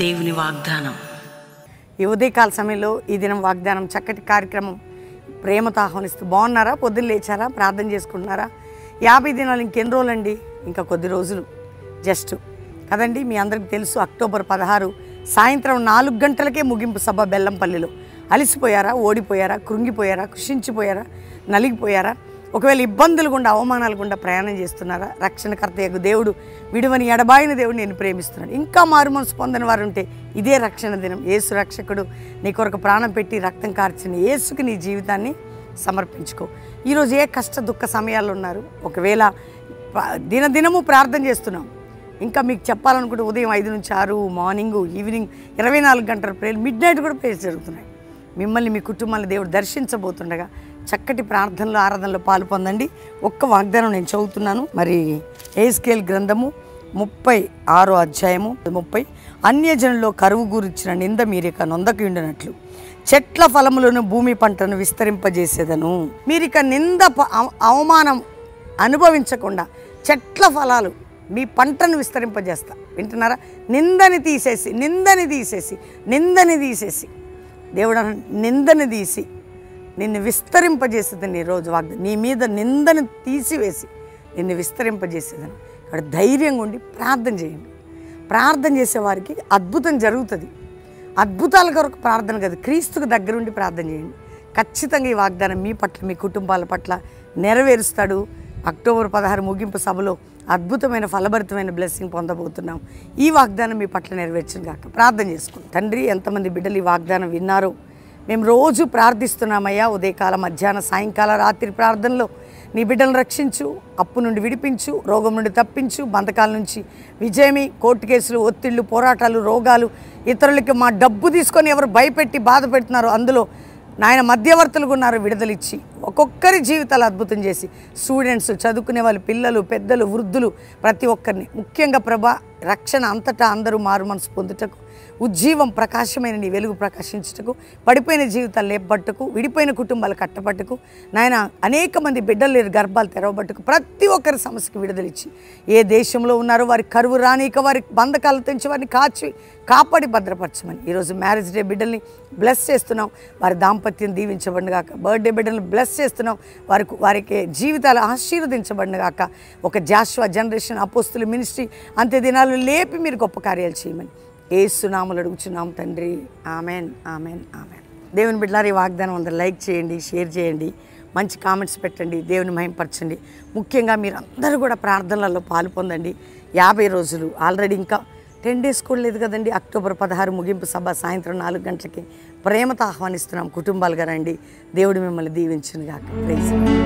దేవుని వాగ్దానం. ఈ ఉదయకాల సమయంలో ఈ దినం వాగ్దానం చక్కటి కార్యక్రమం ప్రేమతో ఆహ్వానిస్తూ బాగున్నారా? పొద్దున్న లేచారా? ప్రార్థన చేసుకుంటున్నారా? 50 దినాలు ఇంకెన్ని రోజులండి? ఇంకా కొద్ది రోజులు జస్ట్ కదండి. మీ అందరికీ తెలుసు, అక్టోబర్ 16 సాయంత్రం 4 గంటలకే ముగింపు సభ బెల్లంపల్లిలో. అలిసిపోయారా? ఓడిపోయారా? కృంగిపోయారా? కృషించిపోయారా? నలిగిపోయారా? ఒకవేళ ఇబ్బందులు గుండా అవమానాలు గుండా ప్రయాణం చేస్తున్నారా? రక్షణకర్త యొక్క దేవుడు విడువని ఎడబాయిన దేవుడు నేను ప్రేమిస్తున్నాడు. ఇంకా మారు మనసు పొందని వారు ఉంటే ఇదే రక్షణ దినం. యేసు రక్షకుడు నీ కొరకు ప్రాణం పెట్టి రక్తం కార్చిన యేసుకి నీ జీవితాన్ని సమర్పించుకో. ఈరోజు ఏ కష్ట దుఃఖ సమయాల్లో ఉన్నారు? ఒకవేళ దినదినము ప్రార్థన చేస్తున్నాం, ఇంకా మీకు చెప్పాలనుకుంటే ఉదయం 5 నుంచి 6, మార్నింగ్, ఈవినింగ్ 24 గంటల ప్రేయర్, మిడ్నైట్ కూడా ప్రేయర్స్ జరుగుతున్నాయి. మిమ్మల్ని మీ కుటుంబాన్ని దేవుడు దర్శించబోతుండగా చక్కటి ప్రార్థనలో ఆరాధనలో పాలు పొందండి. ఒక్క వాగ్దానం నేను చదువుతున్నాను. మరి ఎహెజ్కేలు గ్రంథము 36వ అధ్యాయము 30, అన్యజనుల్లో కరువు గురించిన నింద మీరిక నొందకి ఉండినట్లు చెట్ల ఫలములను భూమి పంటను విస్తరింపజేసేదను. మీరిక నింద అవమానం అనుభవించకుండా చెట్ల ఫలాలు మీ పంటను విస్తరింపజేస్తా. వింటున్నారా? నిందని తీసేసి దేవుడు నిందని తీసి నిన్ను విస్తరింపజేసేదని ఈరోజు వాగ్దానం. నీ మీద నిందని తీసివేసి నిన్ను విస్తరింపజేసేదని. ఇక్కడ ధైర్యంగా ఉండి ప్రార్థన చేయండి. ప్రార్థన చేసేవారికి అద్భుతం జరుగుతుంది. అద్భుతాల కొరకు ప్రార్థన కాదు, క్రీస్తుకు దగ్గరుండి ప్రార్థన చేయండి. ఖచ్చితంగా ఈ వాగ్దానం మీ పట్ల, మీ కుటుంబాల పట్ల నెరవేరుస్తాడు. అక్టోబర్ 16 ముగింపు సభలో అద్భుతమైన ఫలభరితమైన బ్లెస్సింగ్ పొందబోతున్నాం. ఈ వాగ్దానం మీ పట్ల నెరవేర్చును గాక. ప్రార్థన చేసుకుంటాం. తండ్రి, ఎంతమంది బిడ్డలు ఈ వాగ్దానం విన్నారో మేము రోజు ప్రార్థిస్తున్నామయ్యా. ఉదయకాల, మధ్యాహ్న, సాయంకాల, రాత్రి ప్రార్థనలో నీ బిడ్డలను రక్షించు, అప్పు నుండి విడిపించు, రోగం నుండి తప్పించు, బంధకాల నుంచి విజయమి, కోర్టు కేసులు, ఒత్తిళ్లు, పోరాటాలు, రోగాలు, ఇతరులకి మా డబ్బు తీసుకొని ఎవరు భయపెట్టి బాధ పెడుతున్నారో అందులో నాయన మధ్యవర్తులుగా ఉన్నారు, విడుదలిచ్చి ఒక్కొక్కరి జీవితాలు అద్భుతం చేసి, స్టూడెంట్స్, చదువుకునే వాళ్ళు, పిల్లలు, పెద్దలు, వృద్ధులు, ప్రతి ఒక్కరిని, ముఖ్యంగా ప్రభా రక్షణ అంతటా అందరూ మారు మనసు పొందుటకు, ఉజ్జీవం ప్రకాశమైన నీ వెలుగు ప్రకాశించుటకు, పడిపోయిన జీవితాలు లేపబట్టుకు, విడిపోయిన కుటుంబాలు కట్టబట్టుకు, నాయన అనేక మంది బిడ్డలు లేరు గర్భాలు తెరవబట్టుకు, ప్రతి ఒక్కరి సమస్యకి విడుదలిచ్చి, ఏ దేశంలో ఉన్నారో వారి కరువు రానిక, వారి బంధకాలు తెంచి వారిని కాపాడి భద్రపరచమని ఈరోజు మ్యారేజ్ డే బిడ్డల్ని బ్లెస్ చేస్తున్నాం. వారి దాంపత్యం దీవించబడిన గాక. బర్త్డే బిడ్డల్ని బ్లెస్ చేస్తున్నాం. వారికి జీవితాలు ఆశీర్వదించబడిన గాక. ఒక జాషువా జనరేషన్ అపోస్తుల మినిస్ట్రీ అంత్య దినాలు లేపి మీరు గొప్ప కార్యాలు చేయమని యేసు నామములో అడుగుచున్నాం తండ్రి. Amen, amen, amen. దేవుని బిడ్డలారా, ఈ వాగ్దానం అందరూ లైక్ చేయండి, షేర్ చేయండి, మంచి కామెంట్స్ పెట్టండి, దేవుని మహిమపరచండి. ముఖ్యంగా మీరు అందరూ కూడా ప్రార్థనలలో పాలు పొందండి. 50 రోజులు ఆల్రెడీ, ఇంకా 10 days కూడా లేదు కదండి. అక్టోబర్ 16 ముగింపు సభ సాయంత్రం 4 గంటలకి ప్రేమతో ఆహ్వానిస్తున్నాం. కుటుంబాలుగా రండి. దేవుడు మిమ్మల్ని దీవించును గాక. ప్రైజ్.